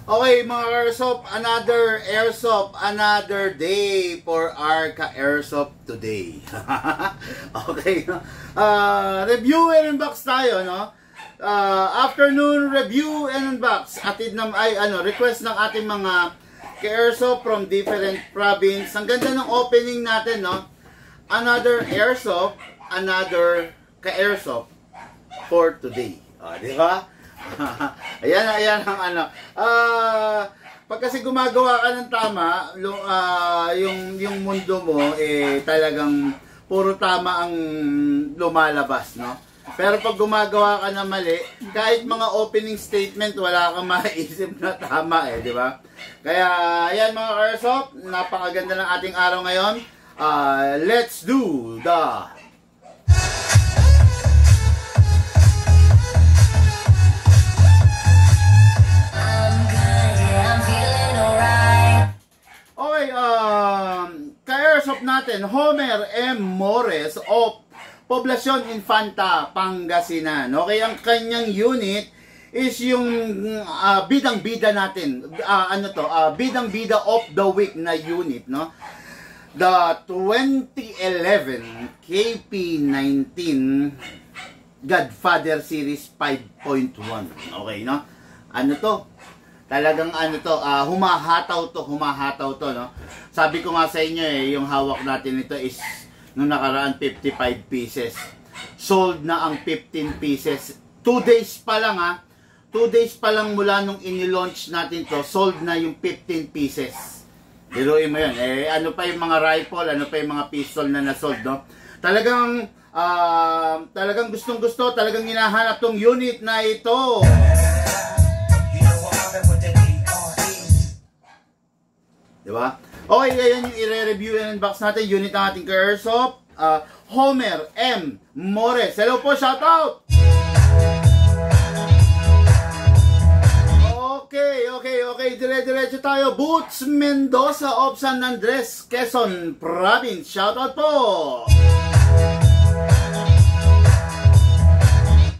Okay mga Airsoft, another Airsoft, another day for our ka-Airsoft today. Okay, review and unbox tayo, no? Afternoon review and unbox. Atid na request ng ating mga ka-Airsoft from different province. Ang ganda ng opening natin, no? Another Airsoft, another ka-Airsoft for today. Di ba? ayan ang pag kasi gumagawa ka ng tama, yung mundo mo talagang puro tama ang lumalabas, no? Pero pag gumagawa ka na mali, kahit mga opening statement wala kang maiisip na tama, di ba? Kaya ayan mga Airsoft, napakaganda ng ating araw ngayon. Let's do the ka-Airsoft natin, Homer M. Mores of Poblacion Infanta, Pangasinan. Okay, ang kanyang unit is yung bidang-bida natin. Bidang-bida of the week na unit, no? The 2011 KP19 Godfather Series 5.1. Okay, no? Talagang humahataw to, no? Sabi ko nga sa inyo yung hawak natin ito is nung nakaraan 55 pieces. Sold na ang 15 pieces. 2 days pa lang 2 days pa lang mula nung ini-launch natin to, sold na yung 15 pieces. Biruin mo yun. Ano pa yung mga rifle, ano pa yung mga pistol na na-sold, no? Talagang gustong-gusto, talagang hinahanap tong unit na ito. Diba? Okay, yan yung i-review and unbox natin. Unit ng ating ka-Airsoft. Homer M. Mores. Hello po, shoutout! Okay. Dire-diretso tayo. Boots Mendoza of San Andres, Quezon Province. Shoutout po!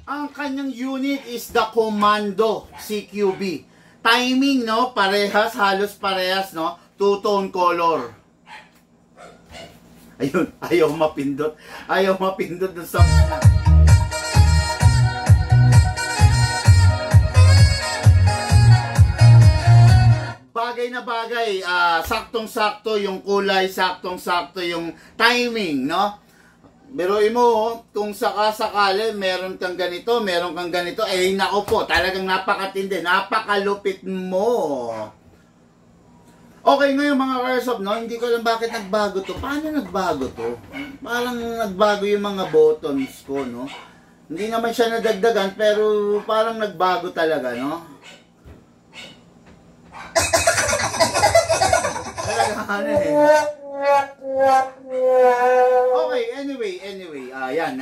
Ang kanyang unit is the Commando CQB. Timing, no? Parehas, halos parehas, no? Two-tone color. Ayun, ayaw mapindot. Ayaw mapindot dun sa... Bagay na bagay. Saktong-sakto yung kulay, saktong-sakto yung timing, no? Biruin mo, kung sakasakali meron kang ganito, meron kang ganito, nako po, talagang napakatindi, napakalupit mo. Okay, ngayon mga Airsoft, no, hindi ko alam bakit nagbago to. Paano nagbago to? Parang nagbago yung mga buttons ko, no? Hindi naman siya nadagdagan, pero parang nagbago talaga, no? Okay, anyway, ayan,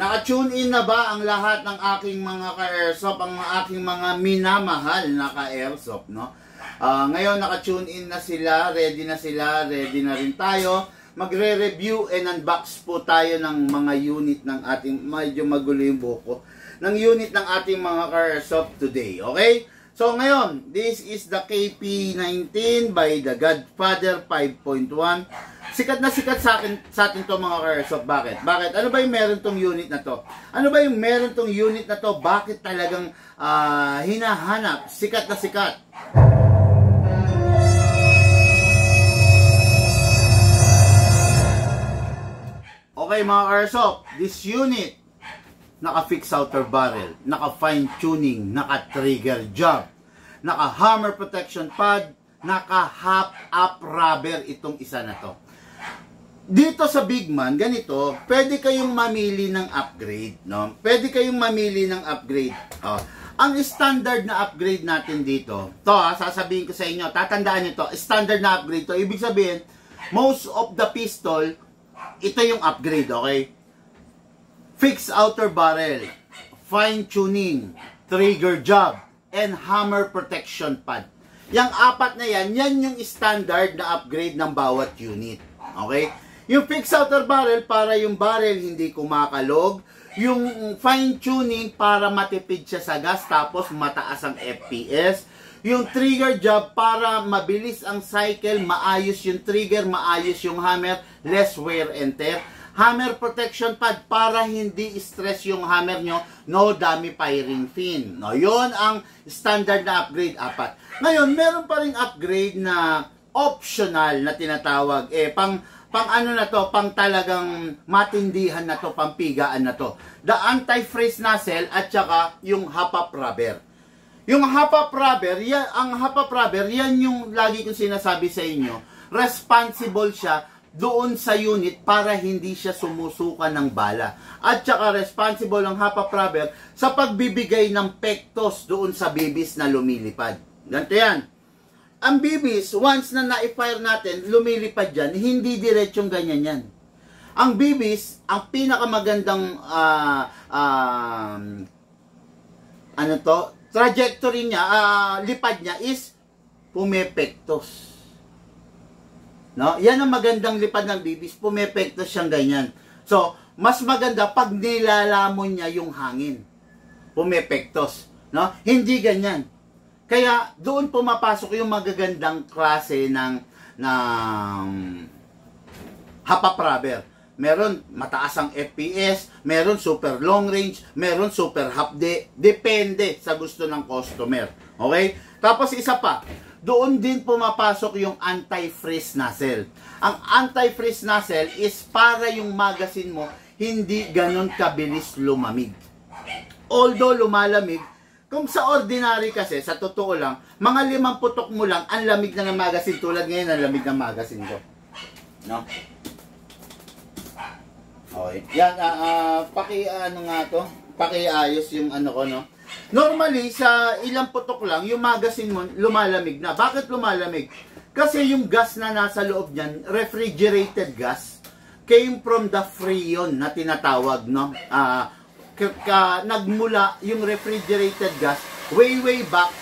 naka-tune in na ba ang lahat ng aking mga ka-Airsoft, ang aking mga minamahal na ka-Airsoft, no? Ngayon naka-tune in na sila, ready na rin tayo. Magre-review and unbox po tayo ng mga unit ng ating, medyo magulo yung buko, ng unit ng ating mga ka-Airsoft today, okay? So ngayon, this is the KP19 by the Godfather 5.1. Sikat na sikat sa atin to mga ka-Airsoft. Bakit? Ano ba yung meron tong unit na to? Ano ba yung meron tong unit na to? Bakit talagang hinahanap? Sikat na sikat. Okay mga Airsoft, this unit naka-fix outer barrel, naka-fine tuning, naka-trigger job, naka-hammer protection pad, naka-half up rubber itong isa na to. Dito sa Bigman, ganito, pwede kayong mamili ng upgrade, no? Pwede kayong mamili ng upgrade. Ang standard na upgrade natin dito, sasabihin ko sa inyo, tatandaan nyo to, standard na upgrade to, ibig sabihin, most of the pistol, ito yung upgrade, okay? Fixed outer barrel, fine tuning, trigger job, and hammer protection pad. Yang apat na yan yung standard na upgrade ng bawat unit. Okay? Yung fixed outer barrel, para yung barrel hindi kumakalog, yung fine tuning para matipid siya sa gas tapos mataas ang FPS. Yung trigger job para mabilis ang cycle, maayos yung trigger, maayos yung hammer, less wear and tear. Hammer protection pad para hindi stress yung hammer nyo, no dummy firing pin. No, yon ang standard na upgrade, 4. Ngayon, meron pa ring upgrade na optional na tinatawag. Pang ano na to, pang talagang matindihan na to, pang pigaan na to. The anti-freeze nozzle at saka yung hop-up rubber. Yung hop-up rubber, ang hop-up rubber, yan yung lagi kong sinasabi sa inyo, responsible siya doon sa unit para hindi siya sumusuka ng bala. At saka responsible ang hop-up rubber sa pagbibigay ng pektos doon sa bibis na lumilipad. Ganito yan. Ang bibis, once na na-fire natin, lumilipad yan, hindi diretsong ganyan yan. Ang bibis, ang pinakamagandang trajectory niya, lipad niya is pumepektos. No? Yan ang magandang lipad ng bibis, pumepektos siyang ganyan. So, mas maganda pag nilalamon niya yung hangin. Pumepektos. No? Hindi ganyan. Kaya doon pumapasok yung magagandang klase ng hop-up rubber. Meron mataas ang FPS, meron super long range, meron super half-day. Depende sa gusto ng customer. Okay? Tapos isa pa, doon din pumapasok yung anti-freeze nozzle. Ang anti-freeze nozzle is para yung magazine mo hindi ganon kabilis lumamig. Although lumalamig, kung sa ordinary kasi, sa totoo lang, mga 5 putok mo lang, ang lamig na ng magazine. Tulad ngayon, ang lamig ng magazine ko. No? Okay. Yan, pakiayos yung ano ko, no? Normally, sa ilang putok lang, yung magazine mo, lumalamig na. Bakit lumalamig? Kasi yung gas na nasa loob niyan, refrigerated gas, came from the freon na tinatawag, no? Nagmula yung refrigerated gas way back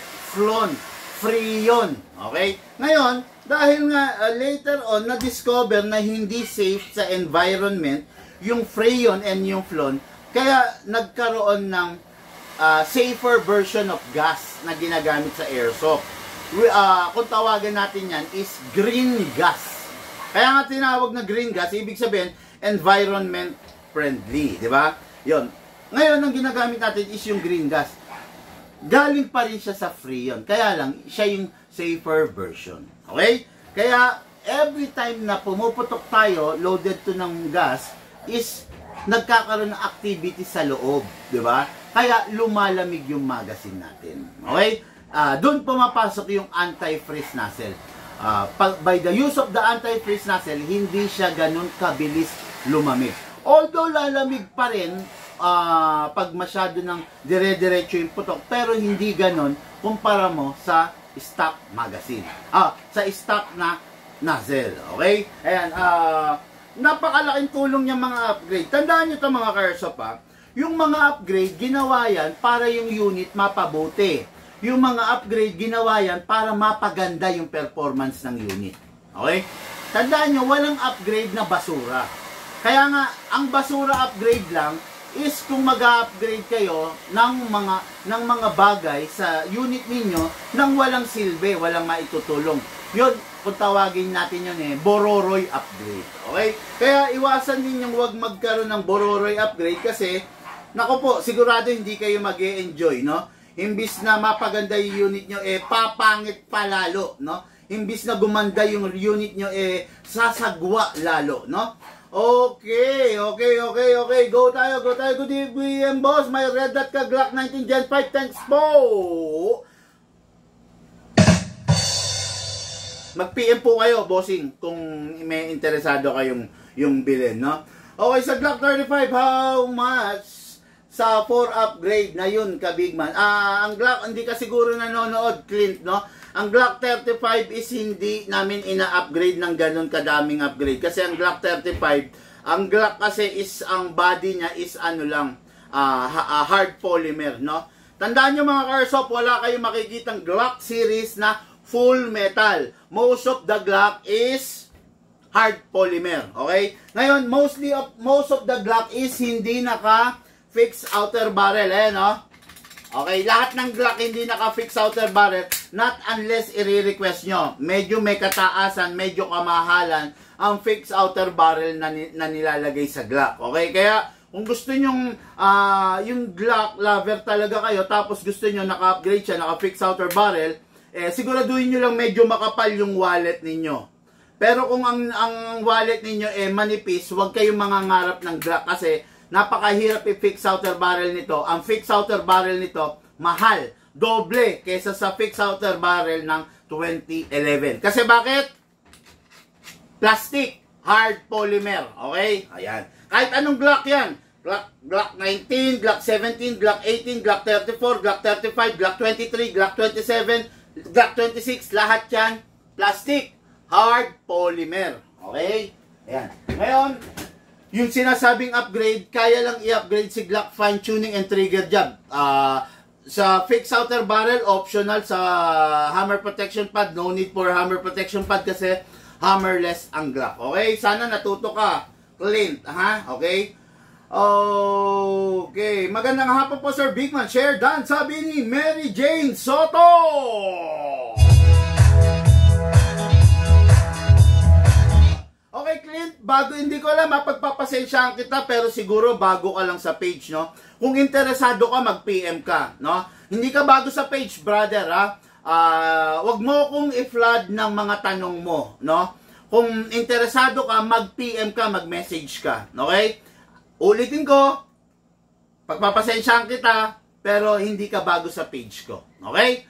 freon. Okay? Ngayon, dahil nga later on, na-discover na hindi safe sa environment yung freon and yung fluon, kaya nagkaroon ng safer version of gas na ginagamit sa airsoft. Kung tawagan natin yan is green gas. Kaya nga tinawag na green gas, ibig sabihin environment friendly, di ba? Yon. Ngayon ang ginagamit natin is yung green gas. Galing pa rin siya sa freon, kaya lang siya yung safer version. Okay? Kaya every time na pumuputok tayo, loaded to ng gas, is nagkakaroon ng activity sa loob, di ba? Kaya lumalamig yung magazine natin. Okay? Doon pumapasok yung anti-freeze nozzle. By the use of the anti-freeze nozzle, hindi siya ganun kabilis lumamig. Although lalamig pa rin pag masyado ng dire-diretso yung putok, pero hindi ganun kumpara mo sa stock magazine. Sa stock na nozzle. Okay? Ayan, napakalaking tulong niya mga upgrade. Tandaan nyo ito mga ka-airsoft, yung mga upgrade, ginawa yan para yung unit mapabuti. Yung mga upgrade, ginawa yan para mapaganda yung performance ng unit. Okay? Tandaan nyo, walang upgrade na basura. Kaya nga, ang basura upgrade lang is kung mag-upgrade kayo ng mga bagay sa unit ninyo nang walang silbi, walang maitutulong. Yun, kung tawagin natin yun bororoy upgrade. Okay? Kaya iwasan ninyong huwag magkaroon ng bororoy upgrade kasi nako po, sigurado hindi kayo mag-e-enjoy, no? Imbis na mapaganda yung unit nyo, papangit pa lalo, no? Imbis na gumanda yung unit nyo, sasagwa lalo, no? Okay. Go tayo. Good evening, boss. May red dot ka, Glock 19 Gen 5. Thanks po. Mag-PM po kayo, bossing, kung may interesado kayong yung bilhin, no? Okay, sa Glock 35, how much? Sa 4 upgrade na yun, ka-bigman. Ang Glock, hindi ka siguro nanonood, Clint, no? Ang Glock 35 is hindi namin ina-upgrade ng ganun kadaming upgrade. Kasi ang Glock 35, ang Glock kasi is, ang body niya is ano lang, hard polymer, no? Tandaan nyo mga ka-airsoft, wala kayong makikitang Glock series na full metal. Most of the Glock is hard polymer, okay? Ngayon, most of the Glock is hindi naka fixed outer barrel. Ayan, no? Okay, lahat ng Glock hindi naka-fixed outer barrel, not unless i-request nyo. Medyo may kataasan, medyo kamahalan ang fixed outer barrel na nilalagay sa Glock. Okay, kaya kung gusto nyong yung Glock lover talaga kayo, tapos gusto nyo naka-upgrade siya, naka-fixed outer barrel, siguraduhin nyo lang medyo makapal yung wallet ninyo. Pero kung ang wallet ninyo manipis, huwag kayong mangangarap ng Glock kasi napakahirap i-fix outer barrel nito. Ang fix outer barrel nito, mahal. Doble kaysa sa fix outer barrel ng 2011. Kasi bakit? Plastic. Hard polymer. Okay? Ayan. Kahit anong Glock yan. Glock 19, Glock 17, Glock 18, Glock 34, Glock 35, Glock 23, Glock 27, Glock 26. Lahat yan. Plastic. Hard polymer. Okay? Ayan. Ngayon, yung sinasabing upgrade, kaya lang i-upgrade si Glock fine tuning and trigger job. Sa fixed outer barrel, optional. Sa hammer protection pad, no need for hammer protection pad kasi hammerless ang Glock. Okay? Sana natuto ka, Clint. Ha? Okay? Okay. Magandang hapon po, Sir Bigman. Share done, sabi ni Mary Jane Soto. Okay, Clint, bago, hindi ko alam, mapagpapasensyahan kita, pero siguro bago ka lang sa page, no? Kung interesado ka, mag-PM ka, no? Hindi ka bago sa page, brother, ha? Wag mo kong i-flood ng mga tanong mo, no? Kung interesado ka, mag-PM ka, mag-message ka, okay? Ulitin ko, pagpapasensyahan kita, pero hindi ka bago sa page ko, okay?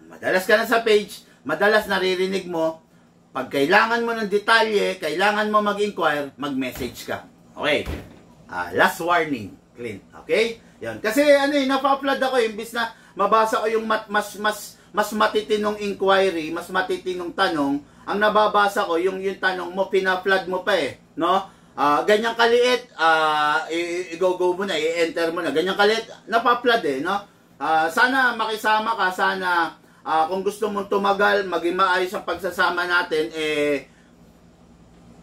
Madalas ka na sa page, madalas naririnig mo, pag kailangan mo ng detalye, kailangan mo mag-inquire, mag-message ka. Okay. Last warning, Clint. Okay? Yan. Kasi napa-upload ako, imbis na mabasa ko yung mas matitinong inquiry, mas matitinong tanong, ang nababasa ko, yung tanong mo, pina-flood mo pa no? Ganyang kaliit, i-go mo na, i-enter mo na. Ganyang kaliit, napa-flood no? Sana makisama ka, sana kung gusto mong tumagal, maging maayos ang pagsasama natin,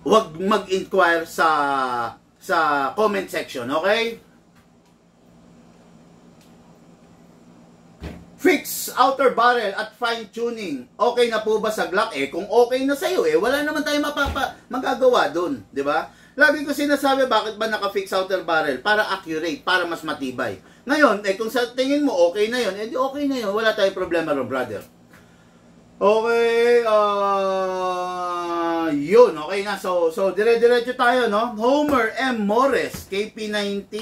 huwag mag-inquire sa comment section, okay? Fix outer barrel at fine tuning. Okay na po ba sa Glock? Kung okay na sa'yo, wala naman tayong magagawa dun, di ba? Lagi ko sinasabi, bakit ba naka-fix outer barrel? Para accurate, para mas matibay. Ngayon, kung sa tingin mo okay na yun, edi okay na yun. Wala tayong problema ron, brother. Okay, yun, okay na. So dire-diretso tayo, no? Homer M. Morris, KP19,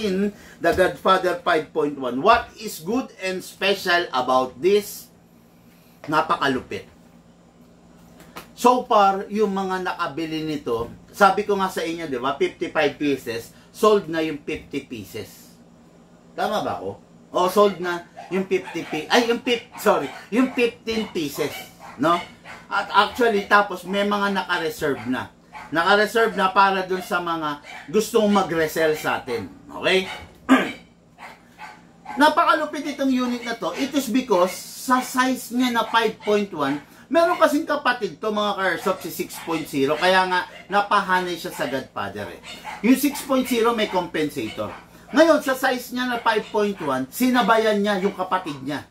The Godfather 5.1. What is good and special about this? Napakalupit. So far, yung mga nakabili nito, sabi ko nga sa inyo, di ba, 55 pieces, sold na yung 50 pieces. Tama ba ako? Sold na yung 15 pieces, no? At actually, tapos may mga naka-reserve na. Naka-reserve na para dun sa mga gustong mag-resell sa atin. Okay? Napakalupit itong unit na to. It is because sa size niya na 5.1, meron kasing kapatid to mga ka-airsoft si 6.0, kaya nga napahanay siya sa Godfather. Yung 6.0 may compensator. Ngayon, sa size niya na 5.1, sinabayan niya yung kapatid niya.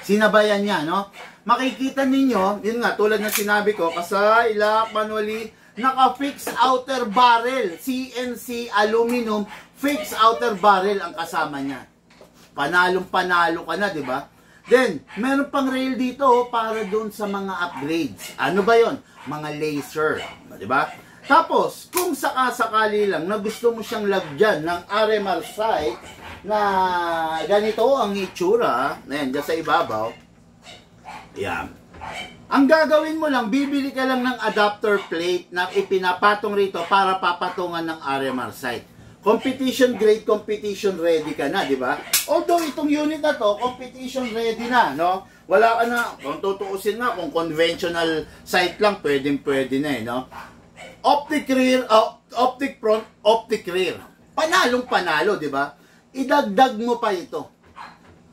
Sinabayan niya, no? Makikita ninyo, yun nga, tulad ng sinabi ko, kasay, lock, manually, naka-fix outer barrel, CNC aluminum, fix outer barrel ang kasama niya. Panalong-panalo ka na, di ba? Then, meron pang rail dito para doon sa mga upgrades. Ano ba yon? Mga laser, di ba? Tapos, kung sakasakali lang na gusto mo siyang lagyan ng RMR sight na ganito ang itsura, ayan, dyan sa ibabaw, yan. Ang gagawin mo lang, bibili ka lang ng adapter plate na ipinapatong rito para papatungan ng RMR sight. Competition grade, competition ready ka na, di ba? Although itong unit na to, competition ready na, no? Wala ka na, kung tutuusin nga, kung conventional sight lang, pwede na no? Optic rear, optic front, optic rear. Panalong panalo, di ba? Idagdag mo pa ito.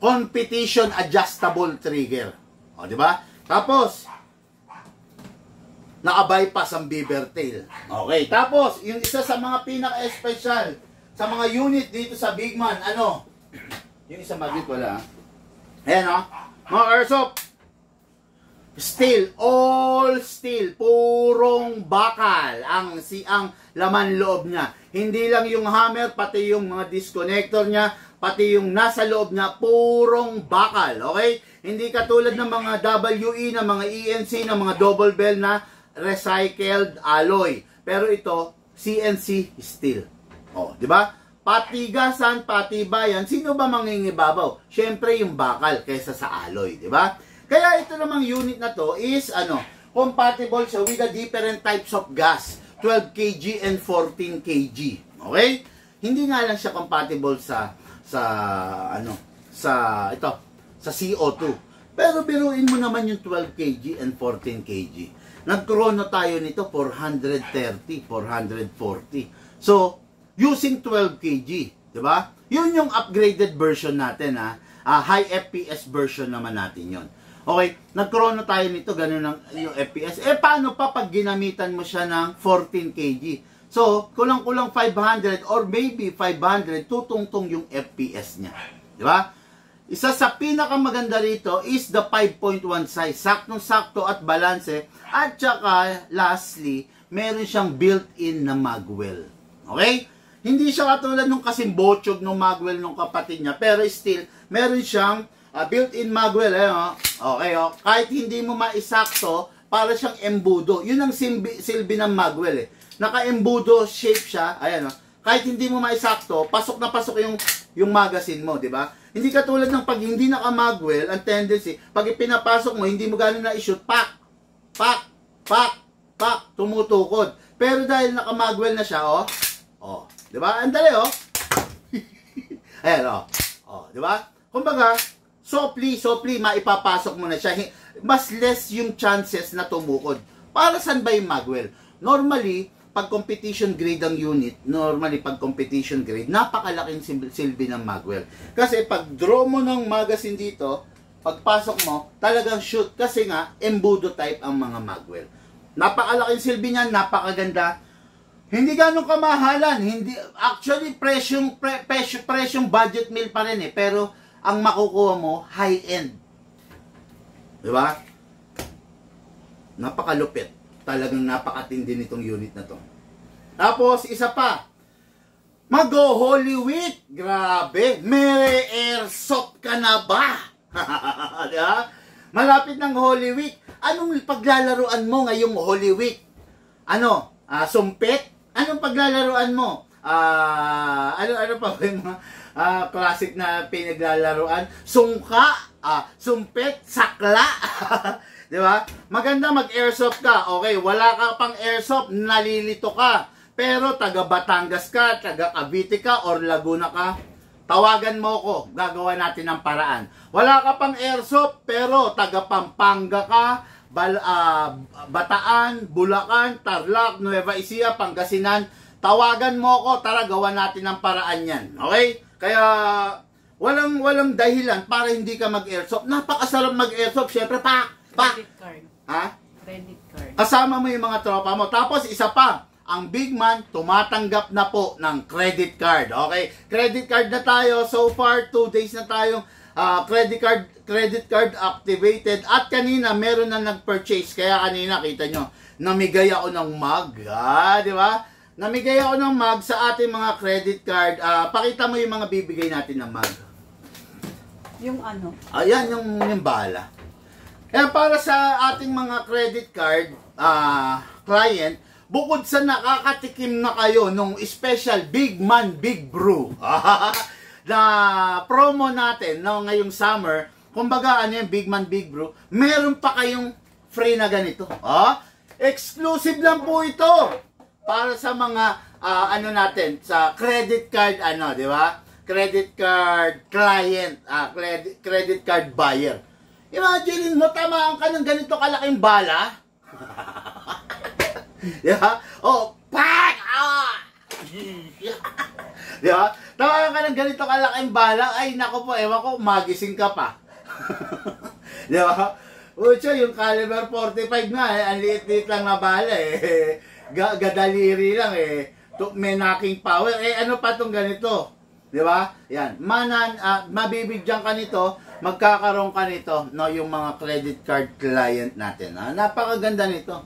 Competition adjustable trigger. O, di ba? Tapos, naka-bypass ang beaver tail. Okay, tapos, yung isa sa mga pinaka-special sa mga unit dito sa Bigman, ano? Yung isang magnet wala. Ayan o. Mga airsoft. Steel. All steel. Purong bakal. Ang laman loob niya. Hindi lang yung hammer, pati yung mga disconnector niya, pati yung nasa loob niya, purong bakal. Okay? Hindi katulad ng mga WE, ng mga ENC, ng mga double bell na recycled alloy. Pero ito, CNC steel. Oh, di ba? Patigasan, patibayan, sino ba mangingibabaw? Syempre yung bakal kaysa sa alloy, di ba? Kaya ito namang unit na to is compatible siya with the different types of gas, 12 kg and 14 kg. Okay? Hindi nga lang siya compatible sa CO2. Pero biruin mo naman yung 12 kg and 14 kg. Nag-chrono tayo nito 430, 440. So, using 12 kg, di ba? Yun yung upgraded version natin, high FPS version naman natin yon. Okay, nag-chrono tayo nito, ganun yung FPS. Paano pa pag ginamitan mo siya ng 14 kg? So, kulang-kulang 500 or maybe 500, tutungtong yung FPS niya. Di ba? Isa sa pinakamaganda rito is the 5.1 size. Saktong-sakto at balanse. At saka, lastly, meron siyang built-in na magwell. Okay? Hindi siya katulad nung kasimbotsog ng magwell ng kapatid niya. Pero still, meron siyang built-in magwell. Okay, kahit hindi mo maisakto, para siyang embudo. Yun ang silbi ng magwell. Naka-embudo shape siya. Ayan, kahit hindi mo maisakto, pasok na pasok yung magazine mo, di ba? Hindi katulad ng pag hindi naka-magwell, ang tendency, pag ipinapasok mo, hindi mo gano'n na-shoot, pak, tumutukod. Pero dahil naka-magwell na siya, di ba? Ang dali, Ayan, di ba? Kumbaga, softly, maipapasok mo na siya. Mas less yung chances na tumukod. Para saan ba yung magwell? Normally, pag competition grade ang unit, napakalaking silbi ng magwell. Kasi pag draw mo ng magazine dito, pagpasok mo, talagang shoot. Kasi nga, embudo type ang mga magwell. Napakalaking silbi niyan, napakaganda. Hindi ganun kamahalan. Actually, presyong budget meal pa rin Pero, ang makukuha mo, high-end. Diba? Napakalupit. Talagang napakatindi nitong unit na to. Tapos, isa pa. Mag-Holy Week. Grabe. May airsoft ka na ba? Diba? Malapit ng Holy Week. Anong paglalaruan mo ngayong Holy Week? Sumpit? Anong paglalaruan mo? Ano pa ba yung mga classic na pinaglalaruan? Sungka? Sumpit? Sakla? Di ba? Maganda mag-airsoft ka. Okay, wala ka pang airsoft, nalilito ka. Pero taga Batangas ka, taga Cavite ka, or Laguna ka, tawagan mo ko. Gagawa natin ng paraan. Wala ka pang airsoft, pero taga Pampanga ka, Bataan, Bulacan, Tarlac, Nueva Ecija, Pangasinan, tawagan mo ko. Tara, gawa natin ng paraan yan. Okay? Kaya, walang dahilan para hindi ka mag-airsoft. Napakasarap mag-airsoft. Siyempre, Credit card. Credit card. Kasama mo yung mga tropa mo. Tapos, isa pa, ang Bigman tumatanggap na po ng credit card. Okay? Credit card na tayo. So far, 2 days na tayong credit card activated. At kanina, meron na nag-purchase. Kaya kanina, kita nyo, namigay ako ng mug. Di ba? Namigay ako ng mug sa ating mga credit card. Pakita mo yung mga bibigay natin ng mug. Yung ano? Ayan, yung bala. Kaya para sa ating mga credit card client, bukod sa nakakatikim na kayo nung special Big Man Big Brew na promo natin ngayong summer, kumbaga yung Big Man Big Brew, meron pa kayong free na ganito. Exclusive lang po ito para sa mga natin, sa credit card di ba? Credit card client, credit card buyer. Imagine mo, tamaan ka ng ganito kalaking bala. Yeah? Pak! Yeah? Tamaan ka ng ganito kalaking bala. Ay, naku po, ewan ko, magising ka pa. Di ba? Ucho, yung caliber 45 nga, ang liit-liit lang na bala Gadaliri lang may knocking power. Eh, ano pa tong ganito? Di ba? Yan. Mabibigyan ka nito, magkakaroon ka nito, no, yung mga credit card client natin. Ha? Napakaganda nito.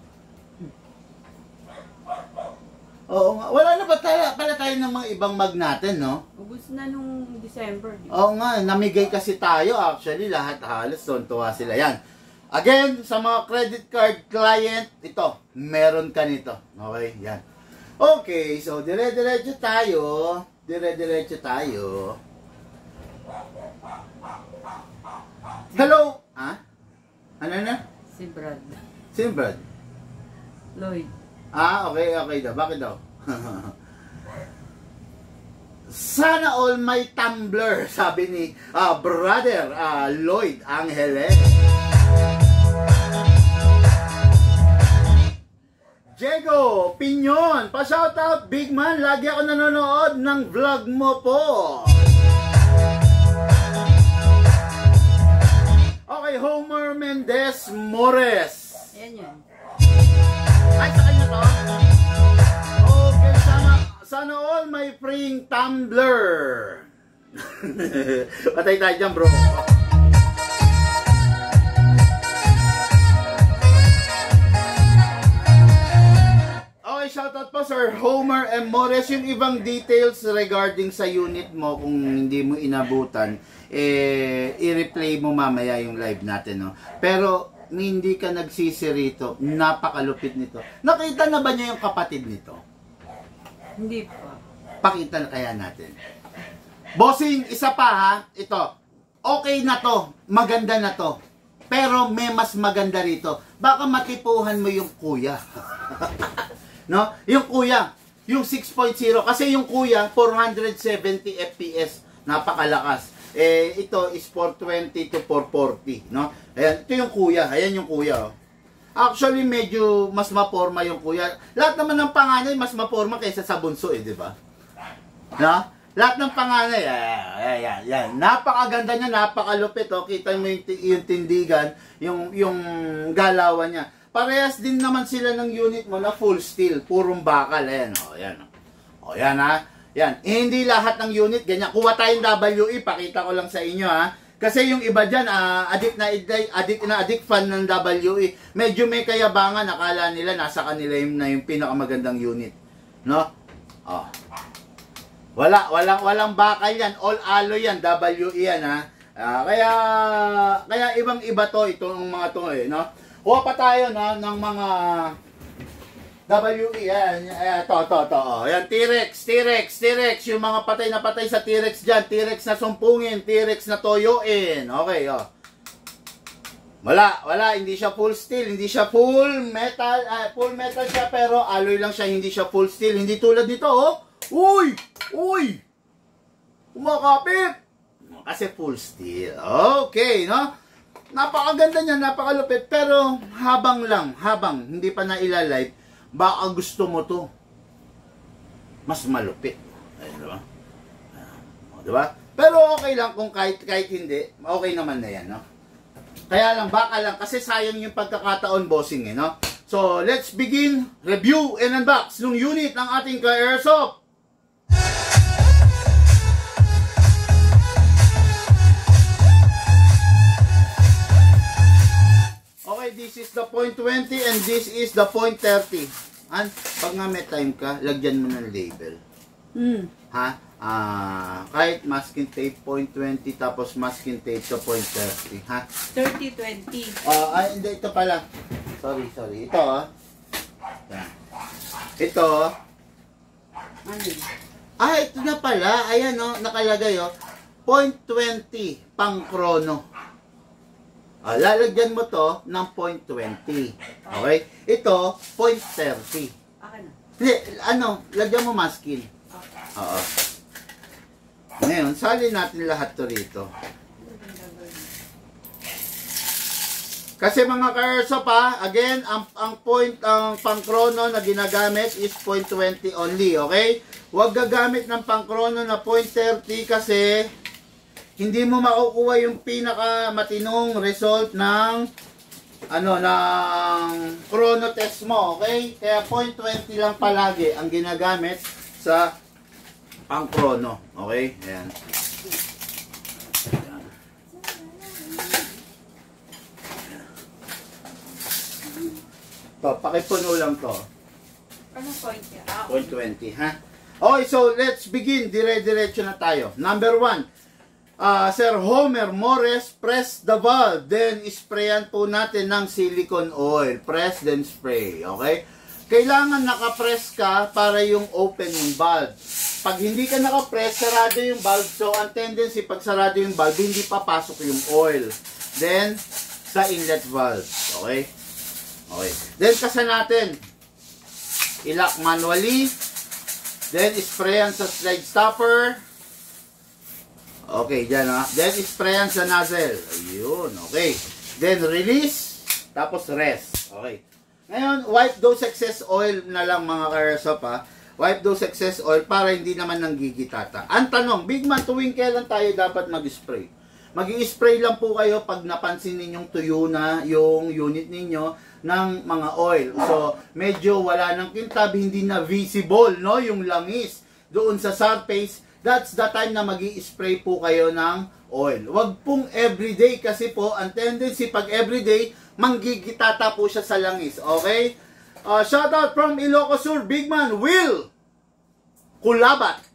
Oo nga. Wala na ba pala tayo ng mga ibang mag natin, no? Ubus na nung December. Oo nga. Namigay kasi tayo, actually. Lahat halos tuwa sila. Yan. Again, sa mga credit card client, ito, meron ka nito. Okay, yan. Okay, so dire-diretso tayo. Dire-diretso tayo. Hello! Ha? Ano na? Si Brad. Sino Brad? Lloyd. Okay, okay daw. Bakit daw? Sana all may tumbler, sabi ni brother Lloyd Angeles. Diego Pinyon, pa-shoutout, big man, lagi ako nanonood ng vlog mo po. Okay, Homer Mendez Mores. Ayan yan. Ay, sa kanya to? Okay, sana all may freeing tumbler. Patay tayo dyan, bro. Okay, shoutout po Sir Homer M. Mores. Yung ibang details regarding sa unit mo, kung hindi mo inabutan, i-replay mo mamaya yung live natin, no? Pero hindi ka nagsisi rito, napakalupit nito. Nakita na ba niya yung kapatid nito? Hindi pa. Pakita na kaya natin. Bossing, isa pa ha, ito. Okay na to, maganda na to. Pero may mas maganda rito. Baka matipuhan mo yung kuya. No? Yung kuya, yung 6.0. Kasi yung kuya, 470 FPS. Napakalakas. Ito is 420 to 440. No? Ayan, ito yung kuya. Ayan yung kuya. Oh. Actually, medyo mas maporma yung kuya. Lahat naman ng panganay, mas maporma kaysa sa bunso di ba? No? Lahat ng panganay, yan. Napakaganda niya, napakalupit. Oh. Kita mo yung tindigan, yung galawan niya. Parehas din naman sila ng unit mo na full steel, purong bakal. Ayan, yan. Yan ha. Yan. Hindi lahat ng unit ganyan. Kuha tayong WE, pakita ko lang sa inyo ha. Kasi yung iba dyan, addict fan ng WE. Medyo may kayabangan, akala nila nasa kanila yung pinakamagandang unit. No? Walang bakal yan. All alloy yan. WE yan ha. Kaya ibang-iba to, itong mga to no? Kuha pa tayo ng mga WE, yan, to. Yan, T-Rex, yung mga patay na patay sa T-Rex dyan, T-Rex na sumpungin, T-Rex na toyoin, okay, Wala, hindi siya full steel, hindi siya full metal siya, pero alloy lang siya, hindi siya full steel, hindi tulad nito, Uy! Kumakapit! Kasi full steel, okay, no? Napakaganda niya, napakalupit, pero habang hindi pa nailalive, baka gusto mo to mas malupit. Ayun, diba? Diba? Pero okay lang kung kahit hindi, okay naman na yan, no? Kaya lang, baka lang, kasi sayang yung pagkakataon, bossing, no? So, let's begin, review and unbox ng unit ng ating ka-airsoft. Okay, this is the .20 and this is the .30. Pag nga may time ka, lagyan mo ng label. Ha? Kahit masking tape .20 tapos masking tape to .30. Ha? 30-20. Hindi, ito pala. Sorry. Ito, Yan. Ito, Ano? Ito na pala. Ayan, nakalagay, .20 pang chrono. Lalagyan mo to ng .20. Okay? Ito, .30. Akin na. Hindi, lagyan mo masking. Oo. Ngayon, salin natin lahat to rito. Kasi mga ka-airsoft again, ang pang-chrono na ginagamit is .20 only, okay? Huwag gagamit ng pang-chrono na .30 kasi hindi mo makukuha yung pinaka-matinong result ng chrono test mo, okay? Kaya .20 lang palagi ang ginagamit sa pang-chrono. Okay? Ayan. To, pakipuno lang to. Ano point niya? Point 20, ha? Okay, so let's begin. Dire-diretso na tayo. Number 1. Sir Homer Morris, press the valve. Then, sprayan po natin ng silicone oil. Press, then spray. Okay? Kailangan nakapress ka para yung open yung valve. Pag hindi ka nakapress, sarado yung valve. So, ang tendency, pag sarado yung valve, hindi papasok yung oil. Then, sa inlet valve. Okay? Okay. Then, kasa natin. I-lock manually. Then, sprayan sa slide stopper. Okay, dyan ha. Then, sprayan sa nozzle. Ayun, okay. Then, release. Tapos, rest. Okay. Ngayon, wipe those excess oil na lang mga ka-airsoft ha. Wipe those excess oil para hindi naman nanggigitata. Ang tanong, Big Man, tuwing kailan tayo dapat mag-spray? Mag-i-spray lang po kayo pag napansin ninyong tuyo na yung unit ninyo ng mga oil. So, medyo wala ng kintab, hindi na visible, no? Yung langis doon sa surface. That's the time na mag-i-spray po kayo ng oil. Huwag pong everyday kasi po, ang tendency pag everyday, manggigitata po siya sa langis. Okay? Shout out from Ilocos Sur, Big Man, Will Kulabat.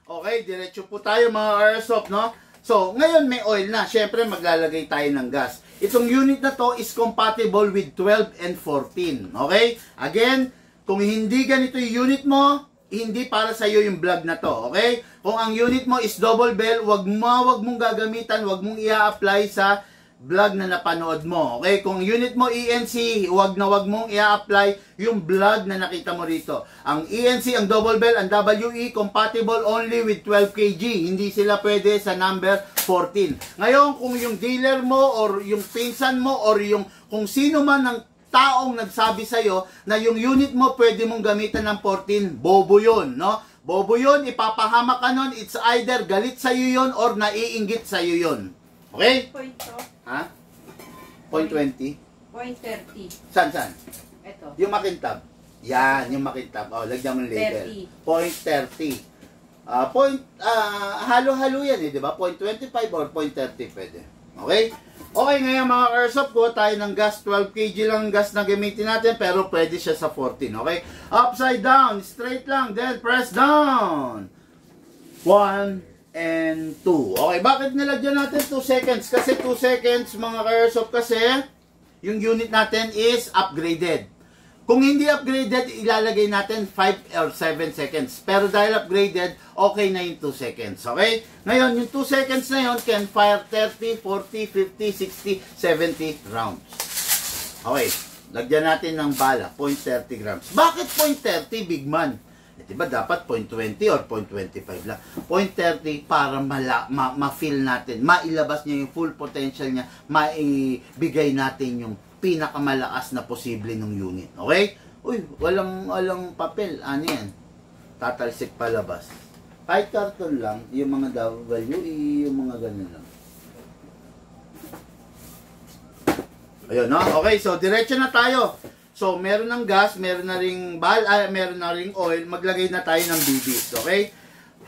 Okay, diretso po tayo mga airsoft, no? So, ngayon may oil na. Siyempre, maglalagay tayo ng gas. Itong unit na to is compatible with 12 and 14. Okay? Again, kung hindi ganito yung unit mo, hindi para sa iyo yung vlog na to. Okay? Kung ang unit mo is double bell, wag mong gagamitan, wag mong i-apply sa vlog na napanood mo. Okay? Kung unit mo ENC, wag mong i-apply yung vlog na nakita mo rito. Ang ENC, ang double bell, ang WE, compatible only with 12 kg. Hindi sila pwede sa number 14. Ngayon, kung yung dealer mo or yung pinsan mo or yung kung sino man ng taong nagsabi sa'yo na yung unit mo pwede mong gamitan ng 14, bobo yun, no? Bobo yun, ipapahamak ka nun, it's either galit sa'yo yun or naiinggit sa'yo yun. Okay? Point to. Ha? Point 20? Point 30. Saan? Ito. Yung makintab. Yan, yung makintab. O, lagyan mo ng label. 30. Point 30. Halo-halo yan di ba? Point 25 or point 30 pwede. Okay? Okay, ngayon mga airsoft ko, tayo ng gas. 12 kg lang ang gas na gamitin natin, pero pwede siya sa 14. Okay? Upside down, straight lang, then press down. 1 and 2. Okay, bakit nilagyan natin 2 seconds? Kasi 2 seconds mga ka-airsoft kasi yung unit natin is upgraded. Kung hindi upgraded, ilalagay natin 5 or 7 seconds. Pero dahil upgraded, okay na yung 2 seconds. Okay? Ngayon, yung 2 seconds na yun can fire 30, 40, 50, 60, 70 rounds. Okay. Lagyan natin ng bala. 0.30 grams. Bakit 0.30, Big Man? Diba dapat 0.20 or 0.25 lang. 0.30 para ma-feel natin, mailabas niya yung full potential niya, maibigay natin yung pinakamalakas na posible ng unit. Okay? Uy, walang papel. Ano yan? Tatalsik palabas. Kahit karton lang, yung mga WE, yung mga ganun lang. Ayun, no? Okay, so diretso na tayo. So, meron ng gas, meron na ring meron na ring oil, maglagay na tayo ng BBs, okay?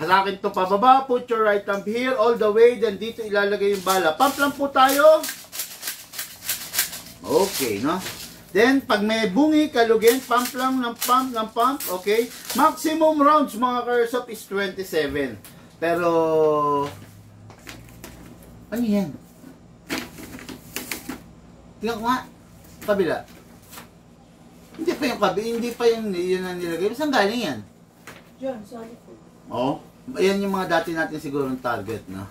Halakin to pababa, put your right thumb here, all the way, then dito ilalagay yung bala. Pump lang po tayo. Okay, no? Then, pag may bungi, kalugin, pump lang ng pump, okay? Maximum rounds, mga ka-airsoft, is 27. Pero, ano yan? Tingnan ko nga, kabila. Hindi pa yung kabi, hindi pa yung yun ang nilagay. Saan galing yan? John, sorry po. Oo. Ayan yung mga dati natin sigurong target, no?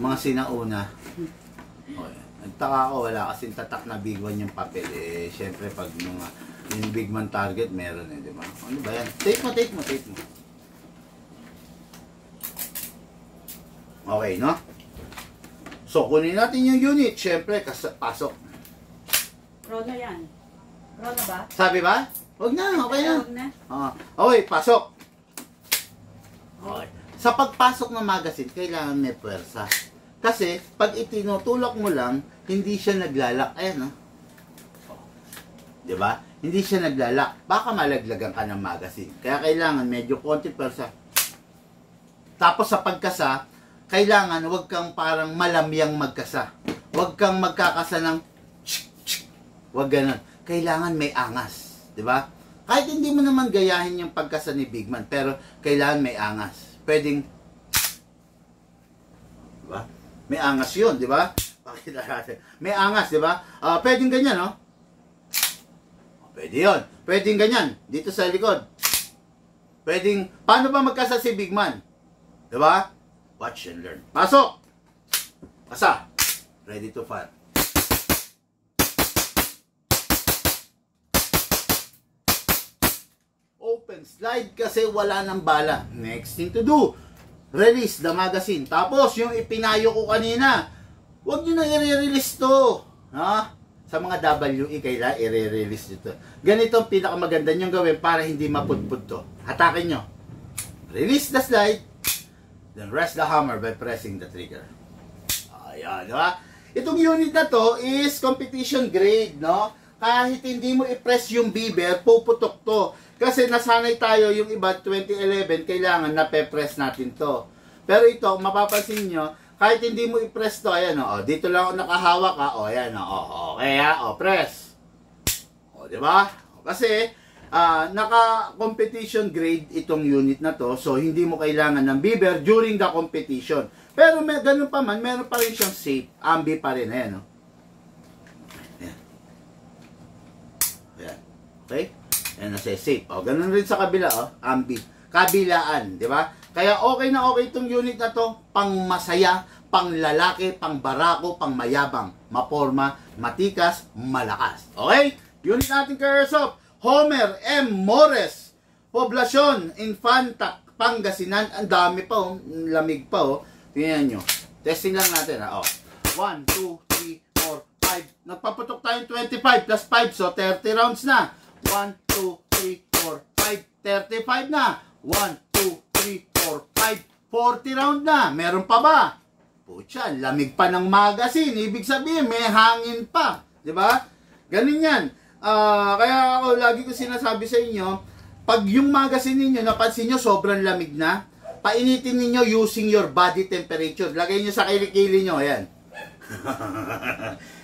Mga sinauna. Okay. Nagtaka ako, wala kasing tatak na big one yung papel. Eh, syempre, pag yung big man target, meron di ba? Ano ba yan? Tape mo. Okay, no? So, kunin natin yung unit. Syempre, pasok. Chrono yan. Chrono ba? Sabi ba? Huwag na, okay na. Huwag na. Okay, pasok. Okay. Sa pagpasok ng magazine, kailangan may puwersa. Kasi, pag itinutulak mo lang, hindi siya naglalak. Ayan, Di ba? Hindi siya naglalak. Baka malaglagan ka ng magazine. Kaya kailangan medyo konti persa. Tapos sa pagkasa, kailangan huwag kang parang malamyang magkasa. Huwag kang magkakasa ng huwag ganun. Kailangan may angas. Di ba? Kahit hindi mo naman gayahin yung pagkasa ni Bigman, pero kailangan may angas. Pwedeng di ba? May angas yun, di ba? Pakita natin. May angas, di ba? Pwedeng ganyan, no? Pwede yun. Pwedeng ganyan. Dito sa likod. Pwedeng, paano ba magkasa si Bigman? Di ba? Watch and learn. Pasok! Kasa. Ready to fire. Open slide kasi wala ng bala. Next thing to do, release the magazine. Tapos, yung ipinayo ko kanina, huwag nyo na i-release to. Ha? Sa mga WE, kailangan i-release dito. Ganito ang pinakamaganda nyo gawin para hindi mapudpud to. Hatakin nyo. Release the slide, then rest the hammer by pressing the trigger. Ayan, di ba? Itong unit na to is competition grade, no? Kahit hindi mo i-press yung beaver, puputok to. Kasi nasanay tayo yung iba, 2011, kailangan na-press natin to. Pero ito, mapapansin nyo, kahit hindi mo i-press to, ayan o, dito lang ako nakahawak ha, o ayan o, okay ha, o press. O, di ba? Kasi, naka-competition grade itong unit na to, so hindi mo kailangan ng beaver during the competition. Pero ganun pa man, meron pa rin siyang safe, ambi pa rin, ayan o. Ayan. Ayan. Okay? Ayan na siya, safe. O, ganun rin sa kabila, o, ambi. Kabilaan, di ba? Kaya okay na okay itong unit na to, pang masaya, pang lalaki, pang barako, pang mayabang, maporma, matikas, malakas. Okay? Unit natin ka-airsoft, Homer M. Mores, Poblacion, Infanta, Pangasinan. Ang dami pa, oh. Lamig pa, oh. Tingnan nyo. Testing lang natin, ha. Oh. 1, 2, 3, 4, 5. Nagpaputok tayong 25 plus 5, so 30 rounds na. 1, 2, 3, 4, 5, 35 na. 1, 2, 3, 4, 5, 40 round na. Meron pa ba? Pucha, lamig pa ng magazine. Ibig sabihin, may hangin pa. Diba? Ganun yan. Kaya ako, lagi ko sinasabi sa inyo, pag yung magazine ninyo, napansin nyo, sobrang lamig na, painitin ninyo using your body temperature. Lagay nyo sa kilikili nyo. Ayan.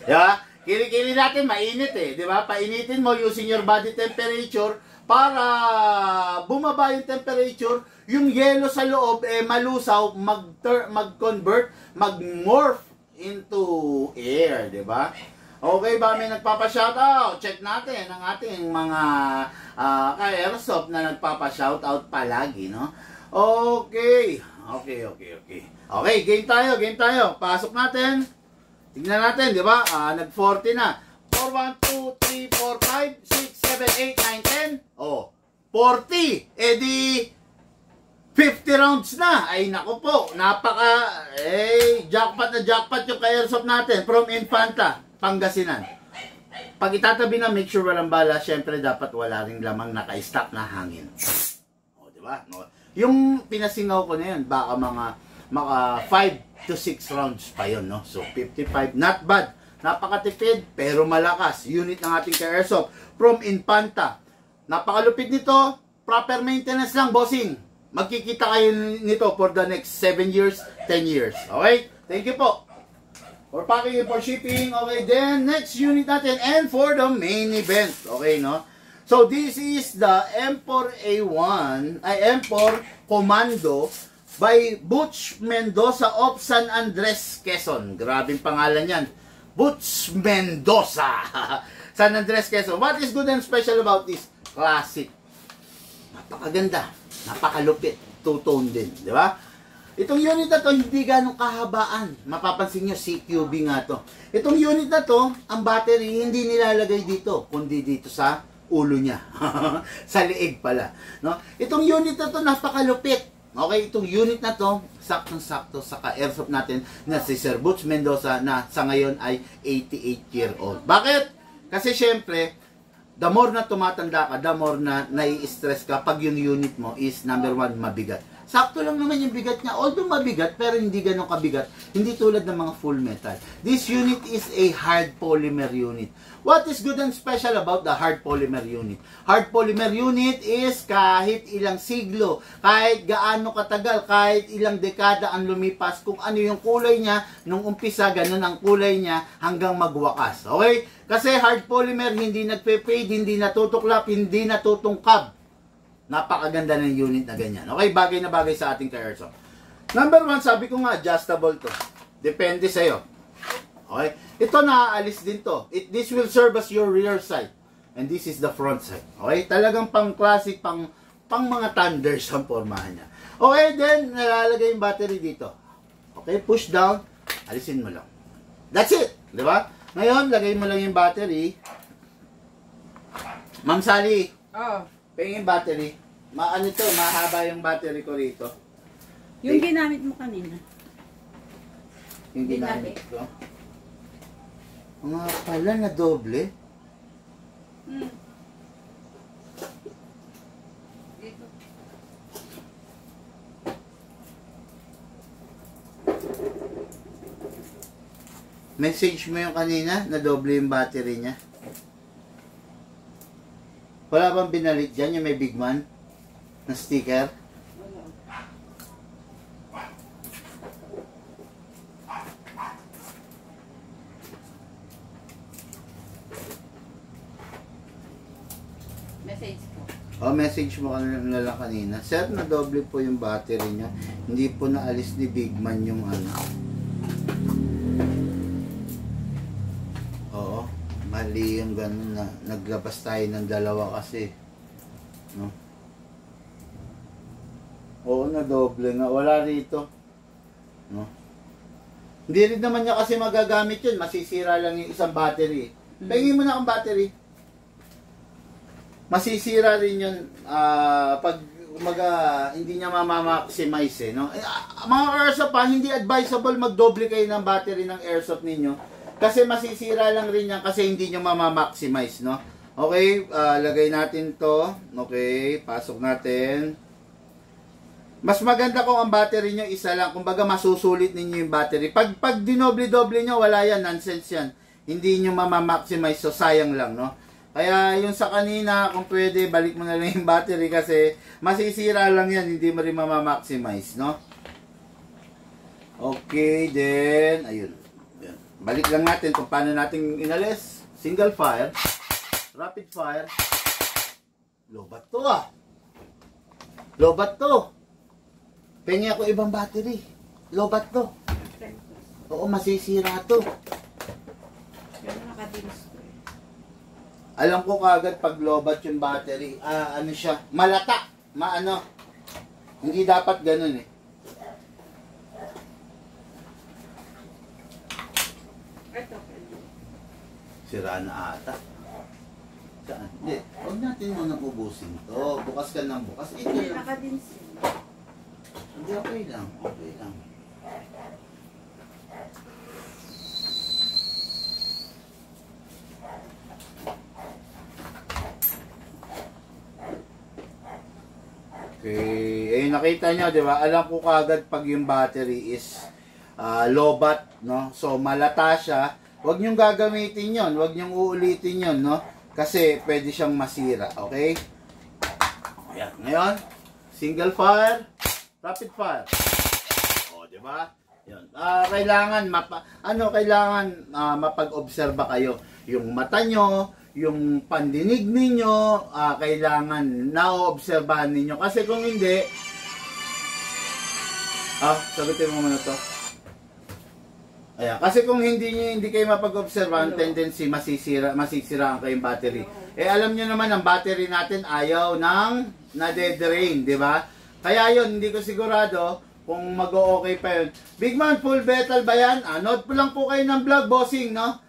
Diba? Kilikili natin, mainit eh. Diba? Painitin mo using your body temperature para bumaba yung temperature, yung yelo sa loob malusaw, mag-convert, mag-morph into air, di ba? Okay ba, may nagpapa-shoutout? Check natin ang ating mga ka-airsoft na nagpapa-shoutout palagi, no? Okay, game tayo. Pasok natin. Tignan natin, di ba? Nag-40 na. 4, 1, 2, 3, 4, 5, 6, 7, 8, 9, 10. Oh, 40. Di 50 rounds na. Ay, naku po. Jackpot na jackpot yung ka-airsoft natin from Infanta, Pangasinan. Pag itatabi na, make sure walang bala. Syempre, dapat wala ring lamang naka-stop na hangin. O, di ba? Yung pinasingaw ko na yun, baka mga 5 to 6 rounds pa yun, no? So, 55. Not bad. Napakatipid, pero malakas. Unit ng ating ka-airsoft from Infanta. Napakalupit nito. Proper maintenance lang, bossing. Magkikita kayo nito for the next 7 years, 10 years. Okay? Thank you po. For packing and for shipping. Okay, then next unit natin and for the main event. Okay, no? So, this is the M4A1, M4 Commando by Butch Mendoza of San Andres, Quezon. Grabing pangalan yan. Butch Mendoza. San Andres, Quezon. What is good and special about this? Classic. Napakaganda. Napakalupit. Two-tone din. Di ba? Itong unit na to, hindi ganong kahabaan. Mapapansin nyo, CQB nga to. Itong unit na to, ang battery, hindi nilalagay dito, kundi dito sa ulo niya. Sa liig pala. No? Itong unit na to, napakalupit. Okay, itong unit na to, saktong-sakto sa ka-airsoft natin na si Sir Butch Mendoza na sa ngayon ay 88-year-old. Bakit? Kasi syempre, the more na tumatanda ka, the more na nai-stress ka pag yung unit mo is number 1, mabigat. Sakto lang naman yung bigat niya. Although mabigat, pero hindi ganun kabigat. Hindi tulad ng mga full metal. This unit is a hard polymer unit. What is good and special about the hard polymer unit? Hard polymer unit is kahit ilang siglo, kahit gaano katagal, kahit ilang dekada ang lumipas, kung ano yung kulay niya, nung umpisa, ganun ang kulay niya hanggang magwakas. Okay? Kasi hard polymer, hindi nagpe-fade, hindi natutuklap, hindi natutungkab. Napakaganda ng unit na ganyan. Okay, bagay na bagay sa ating ka-airsoft. Number 1, sabi ko nga, adjustable to. Depende sa'yo. Okay? Ito, naaalis din to. This will serve as your rear sight. And this is the front sight. Okay? Talagang pang-classic, pang mga thunders ang pormahan niya. Okay, then, nalalagay yung battery dito. Okay, push down. Alisin mo lang. That's it. Di ba? Ngayon, lagay mo lang yung battery. Ma'am Sally. Oh. Pengin battery. Ano to, mahaba yung battery ko rito. Yung ginamit mo kanina. Yung ginamit ko. Nga pala na doble. Dito. Message mo yung kanina, na doble yung battery niya. Wala bang binalit dyan yung may big man? Na sticker? Wala. Message ko. Message mo na lang kanina. Sir, na doble po yung battery niya. Hindi po naalis ni big man yung ano. Oo. Mali yung ganun na naglabas tayo ng dalawa kasi. No? Oo, na doble nga. Wala rito. No? Hindi rin naman niya kasi magagamit yun. Masisira lang yung isang battery. Pahingin mo na ang battery. Masisira rin yun pag hindi niya mamamaximize eh. No? Mga airsoft pa, hindi advisable magdoble kayo ng battery ng airsoft ninyo. Kasi masisira lang rin yan kasi hindi nyo mamamaximize. No? Okay, lagay natin to. Okay, pasok natin. Mas maganda kung ang battery nyo isa lang. Kumbaga masusulit ninyo yung battery. Pag dinoble-doble nyo, wala yan. Nonsense yan. Hindi nyo mamamaximize. So sayang lang, no? Kaya yung sa kanina, kung pwede, balik mo na lang yung battery kasi masisira lang yan. Hindi mo rin mamamaximize, no? Okay, then, ayun. Balik lang natin kung paano natin inalis. Single fire. Rapid fire. Lobat to ah. Lobat to. Pengi ako ibang battery. Lobat to. Oo, masisira to. Pero nakadilis ko eh. Alam ko kagad pag lobat yung battery. Ano siya? Malata. Maano. Hindi dapat ganun eh. Ito. Sira na ata. Saan? Hindi. Huwag natin munang ubusin to. Bukas ka ng bukas. Ito Hindi, lang. nakadilis. Hindi, okay lang. Okay lang. Okay. Nakita nyo, di ba? Alam ko kagad pag yung battery is lobat, no? So, malata siya. Huwag nyong gagamitin yon, huwag nyong uulitin yon, no? Kasi pwede siyang masira, okay? Ayan. Ngayon, single fire, rapid fire. O, di ba? Yun. Kailangan mapag-obserba kayo. Yung mata nyo, yung pandinig ninyo, kailangan na-obserbahan ninyo. Kasi kung hindi, sagutin mo muna to. Ayan. Kasi kung hindi kayo mapag-obserba, ang tendency masisira ang kayong battery. Alam nyo naman, ang battery natin ayaw ng nade-drain, di ba? Kaya yun, hindi ko sigurado kung mag-o-okay pa yun. Big man, full metal ba yan? Note po lang po kayo ng vlog, bossing, no?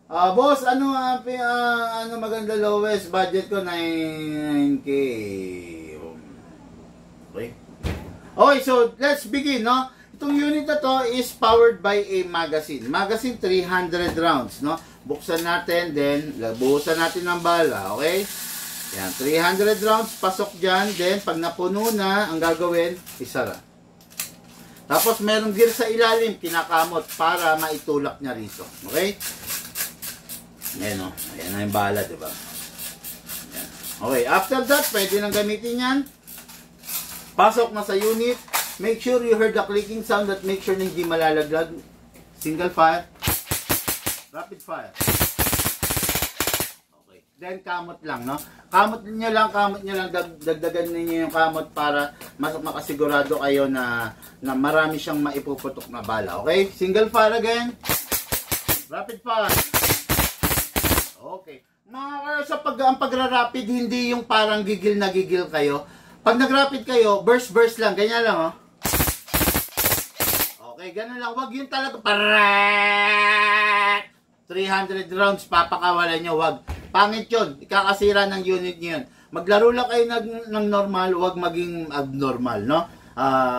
Boss, ano maganda lowest budget ko? 9K. Okay. Okay, so let's begin, no? Itong unit na to is powered by a magazine. Magazine 300 rounds, no? Buksan natin, then buhusan natin ng bala, okay? Yan, 300 rounds pasok dyan. Then, pag napuno na, ang gagawin, isara. Tapos, merong gear sa ilalim, kinakamot para maitulak niya rito. Okay? Ayan o. Ayan na yung bala, diba? Ayan. Okay, after that, pwede nang gamitin yan. Pasok na sa unit. Make sure you heard the clicking sound at make sure na hindi malalaglag. Single fire. Rapid fire. Okay. Then, kamot lang, no? Kamot nyo lang. Dagdagan ninyo yung kamot para makasigurado kayo na marami siyang maipuputok na bala. Okay? Single fire again. Rapid fire. Okay. Sa ang pagra-rapid, hindi yung parang gigil na gigil kayo. Pag nag-rapid kayo, burst lang. Ganyan lang, oh. Okay, ganun lang. Wag yung talaga 300 rounds papakawalan nyo. Wag. Pangit yun. Ikakasira ng unit nyo yun. Maglaro lang kayo ng normal. Wag maging abnormal, no?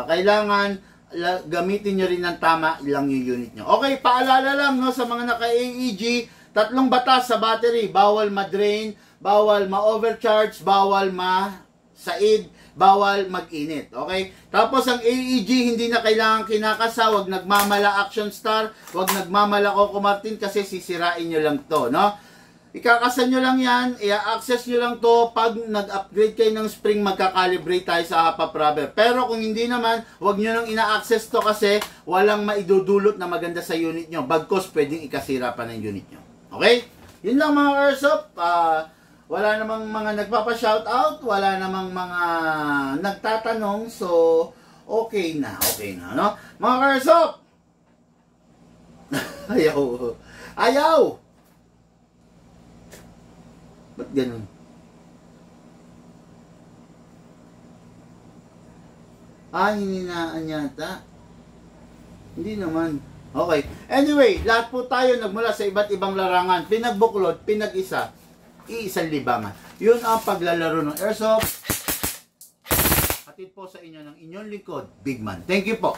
Kailangan gamitin nyo rin ng tama lang yung unit nyo. Okay, paalala lang, no, sa mga naka-AEG, 3 batas sa battery. Bawal ma-drain, bawal ma-overcharge, bawal ma-said, bawal mag-init. Okay? Tapos ang AEG, hindi na kailangan kinakasa. Wag nagmamala Action Star, wag nagmamala Coco Martin kasi sisirain nyo lang to, no? Ikakasan nyo lang yan, i-access nyo lang to. Pag nag-upgrade kayo ng spring, magka-calibrate tayo sa hapap rubber. Pero kung hindi naman, wag nyo nang ina-access to kasi walang maidudulot na maganda sa unit nyo. Bagkos, pwedeng ikasira pa ng unit nyo. Okay? Yun lang mga airsoft. Wala namang mga nagpapa-shoutout, wala namang mga nagtatanong. So, okay na, no? Mga airsoft! Ayaw! Ba't ganun? Hininaan yata. Hindi naman. Okay. Anyway, lahat po tayo nagmula sa iba't ibang larangan. Pinagbuklod, pinag-isa. Iisang libangan. Yun ang paglalaro ng airsoft. Hatid po sa inyo ng inyong lingkod, Big Man. Thank you po.